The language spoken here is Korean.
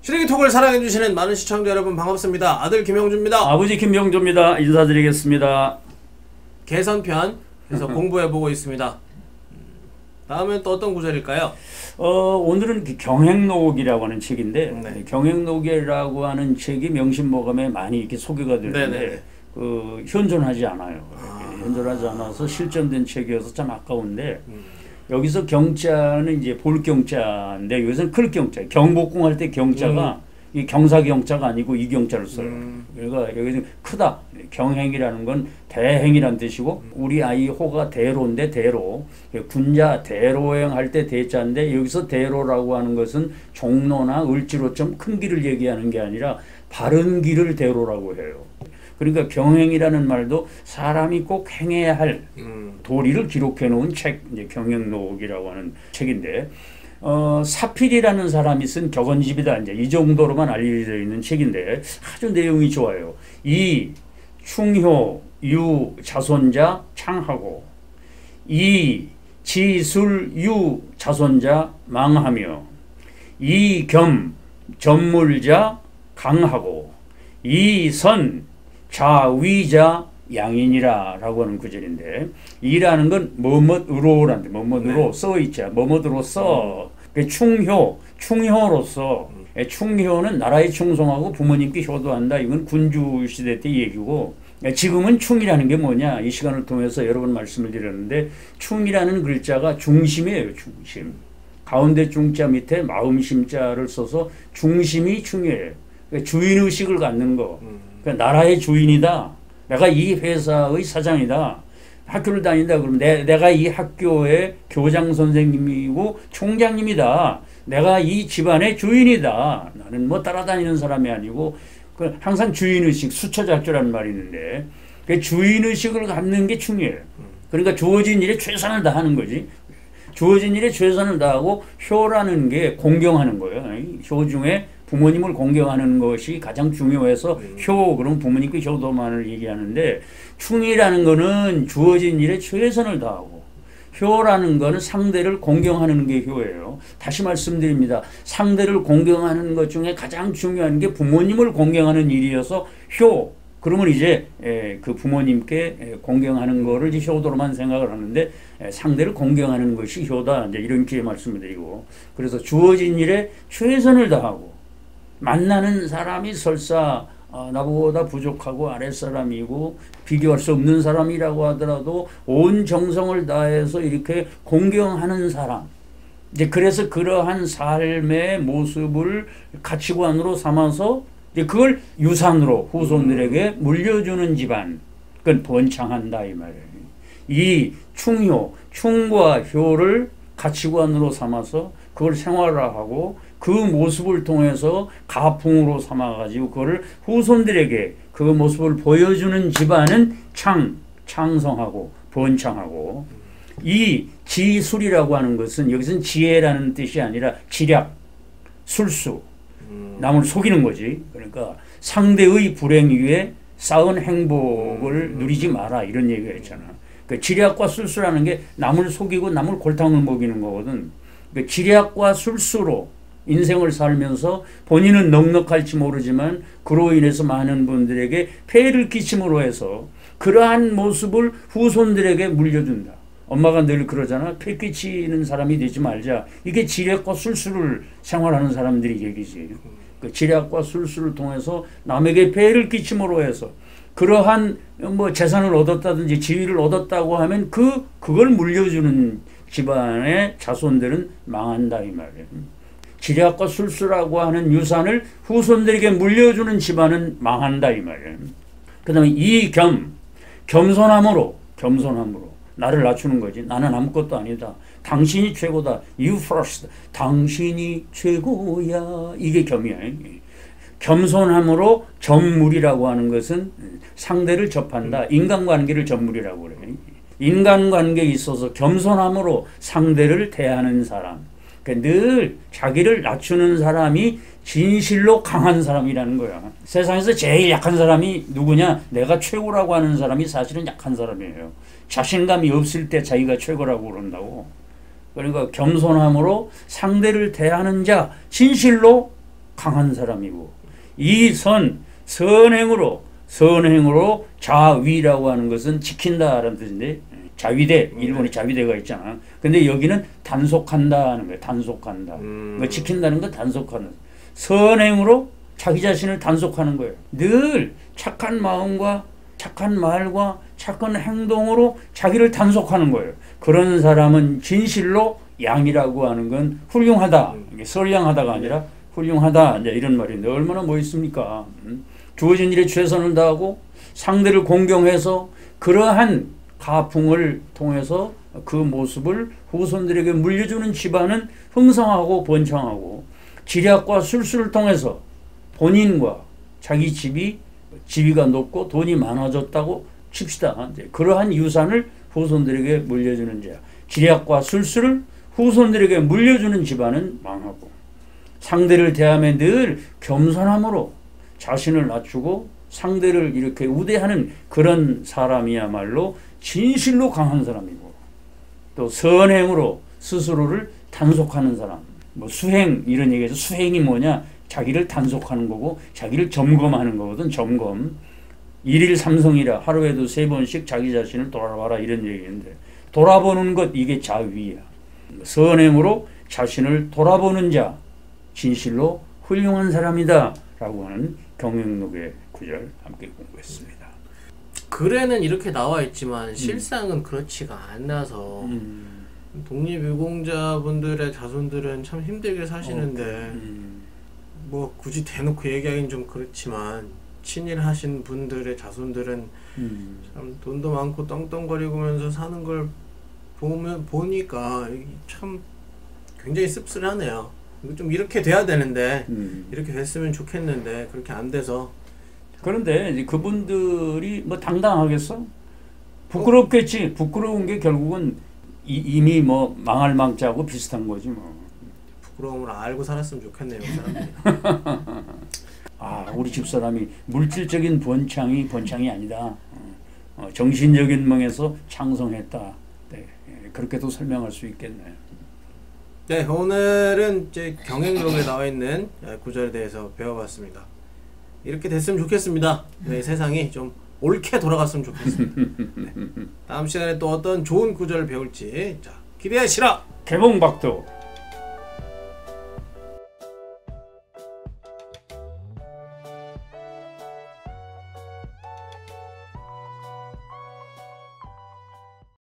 쓰레기톡을 사랑해주시는 많은 시청자 여러분 반갑습니다. 아들 김영주입니다. 아버지 김영주입니다. 인사드리겠습니다. 개선편 그래서 공부해보고 있습니다. 다음엔 또 어떤 구절일까요? 오늘은 경행록이라고 하는 책인데 네. 경행록이라고 하는 책이 명심보감에 많이 이렇게 소개가 되는데 현존하지 않아요. 현존하지 않아서 실전된 책이어서 참 아까운데 여기서 경자는 이제 볼 경자인데 여기서는 클 경자, 경복궁 할 때 경자가 이 경사 경자가 아니고 이 경자를 써요. 그러니까 여기서 크다. 경행이라는 건 대행이란 뜻이고 우리 아이 호가 대로인데 대로 군자 대로행 할 때 대자인데 여기서 대로라고 하는 것은 종로나 을지로 좀 큰 길을 얘기하는 게 아니라 바른 길을 대로라고 해요. 그러니까 경행이라는 말도 사람이 꼭 행해야 할 도리를 기록해 놓은 책, 이제 경행록이라고 하는 책인데 사필이라는 사람이 쓴 격언집이다. 이제 이 정도로만 알려져 있는 책인데 아주 내용이 좋아요. 이 충효 유 자손자 창하고 이 지술 유 자손자 망하며 이 겸 전물자 강하고 이 선 자위자 양인이라 라고 하는 구절인데 이라는 건 뭐뭇으로란데 뭐뭇으로 써있자 뭐뭇으로 써 충효 충효로서 충효는 나라에 충성하고 부모님께 효도한다. 이건 군주시대 때 얘기고 지금은 충이라는 게 뭐냐 이 시간을 통해서 여러 번 말씀을 드렸는데 충이라는 글자가 중심이에요. 중심 가운데 중자 밑에 마음심자를 써서 중심이 충이에요. 주인의식을 갖는 거 그러니까 나라의 주인이다. 내가 이 회사의 사장이다. 학교를 다닌다 그러면 내가 이 학교의 교장 선생님이고 총장님이다. 내가 이 집안의 주인이다. 나는 뭐 따라다니는 사람이 아니고 항상 주인의식, 수처작조라는 말이 있는데 그 주인의식을 갖는 게 충이에요. 그러니까 주어진 일에 최선을 다하는 거지. 주어진 일에 최선을 다하고 효라는 게 공경하는 거예요. 효 중에 부모님을 공경하는 것이 가장 중요해서 효 그러면 부모님께 효도만을 얘기하는데 충이라는 거는 주어진 일에 최선을 다하고 효라는 거는 상대를 공경하는 게 효예요. 다시 말씀드립니다. 상대를 공경하는 것 중에 가장 중요한 게 부모님을 공경하는 일이어서 효 그러면 이제 그 부모님께 공경하는 거를 이제 효도로만 생각을 하는데 상대를 공경하는 것이 효다. 이제 이렇게 말씀을 드리고 그래서 주어진 일에 최선을 다하고 만나는 사람이 설사 나보다 부족하고 아랫사람이고 비교할 수 없는 사람이라고 하더라도 온 정성을 다해서 이렇게 공경하는 사람 이제 그래서 그러한 삶의 모습을 가치관으로 삼아서 이제 그걸 유산으로 후손들에게 물려주는 집안 그건 번창한다 이 말이에요. 이 충효 충과 효를 가치관으로 삼아서 그걸 생활화하고 그 모습을 통해서 가풍으로 삼아가지고 그거를 후손들에게 그 모습을 보여주는 집안은 창성하고 번창하고 이 지술이라고 하는 것은 여기서는 지혜라는 뜻이 아니라 지략, 술수 남을 속이는 거지. 그러니까 상대의 불행 위에 쌓은 행복을 누리지 마라 이런 얘기가 있잖아. 그 지략과 술수라는 게 남을 속이고 남을 골탕을 먹이는 거거든. 그 지략과 술수로 인생을 살면서 본인은 넉넉할지 모르지만 그로 인해서 많은 분들에게 폐해를 끼침으로 해서 그러한 모습을 후손들에게 물려준다. 엄마가 늘 그러잖아. 폐 끼치는 사람이 되지 말자. 이게 지략과 술수를 생활하는 사람들이 얘기지. 그 지략과 술수를 통해서 남에게 폐해를 끼침으로 해서 그러한 뭐 재산을 얻었다든지 지위를 얻었다고 하면 그걸 물려주는 집안의 자손들은 망한다 이 말이에요. 지략과 술수라고 하는 유산을 후손들에게 물려주는 집안은 망한다 이 말이에요. 그 다음에 이 겸손함으로 나를 낮추는 거지. 나는 아무것도 아니다. 당신이 최고다. You first. 당신이 최고야. 이게 겸이야. 겸손함으로 접물이라고 하는 것은 상대를 접한다. 인간관계를 접물이라고 그래. 인간관계에 있어서 겸손함으로 상대를 대하는 사람. 늘 자기를 낮추는 사람이 진실로 강한 사람이라는 거야. 세상에서 제일 약한 사람이 누구냐? 내가 최고라고 하는 사람이 사실은 약한 사람이에요. 자신감이 없을 때 자기가 최고라고 그런다고. 그러니까 겸손함으로 상대를 대하는 자, 진실로 강한 사람이고 이 선행으로 자위라고 하는 것은 지킨다라는 뜻인데 자위대 일본이 자위대가 있잖아. 근데 여기는 단속한다 하는 거예요. 단속한다. 그러니까 지킨다는 건 단속하는. 선행으로 자기 자신을 단속하는 거예요. 늘 착한 마음과 착한 말과 착한 행동으로 자기를 단속하는 거예요. 그런 사람은 진실로 양이라고 하는 건 훌륭하다. 이게 선량하다가 아니라 훌륭하다. 이제 이런 말인데 얼마나 멋있습니까? 주어진 일에 최선을 다하고 상대를 공경해서 그러한 가풍을 통해서 그 모습을 후손들에게 물려주는 집안은 흥성하고 번창하고 지략과 술수를 통해서 본인과 자기 지위가 높고 돈이 많아졌다고 칩시다. 이제 그러한 유산을 후손들에게 물려주는 자. 지략과 술수를 후손들에게 물려주는 집안은 망하고 상대를 대하며 늘 겸손함으로 자신을 낮추고 상대를 이렇게 우대하는 그런 사람이야말로 진실로 강한 사람이고 또 선행으로 스스로를 단속하는 사람. 뭐 수행 이런 얘기해서 수행이 뭐냐? 자기를 단속하는 거고 자기를 점검하는 거거든. 점검. 일일 삼성이라 하루에도 3번씩 자기 자신을 돌아봐라 이런 얘기인데 돌아보는 것 이게 자위야. 선행으로 자신을 돌아보는 자 진실로 훌륭한 사람이다 라고 하는 경영록의 구절 함께 공부했습니다. 글에는 이렇게 나와 있지만 실상은 그렇지가 않아서 독립유공자분들의 자손들은 참 힘들게 사시는데 뭐 굳이 대놓고 얘기하기는 좀 그렇지만 친일하신 분들의 자손들은 참 돈도 많고 떵떵거리면서 사는 걸 보니까 참 굉장히 씁쓸하네요. 좀 이렇게 돼야 되는데 이렇게 됐으면 좋겠는데 그렇게 안 돼서. 그런데 이제 그분들이 뭐 당당하겠어? 부끄럽겠지. 부끄러운 게 결국은 이미 뭐 망할 망자하고 비슷한 거지 뭐. 부끄러움을 알고 살았으면 좋겠네요, 사람들이. 아, 우리 집사람이 물질적인 번창이 아니다. 정신적인 멍에서 창성했다. 네, 그렇게도 설명할 수 있겠네요. 네, 오늘은 이제 경행록에 나와 있는 구절에 대해서 배워봤습니다. 이렇게 됐으면 좋겠습니다. 네, 세상이 좀 옳게 돌아갔으면 좋겠습니다. 네. 다음 시간에 또 어떤 좋은 구절을 배울지 자 기대하시라. 개봉박도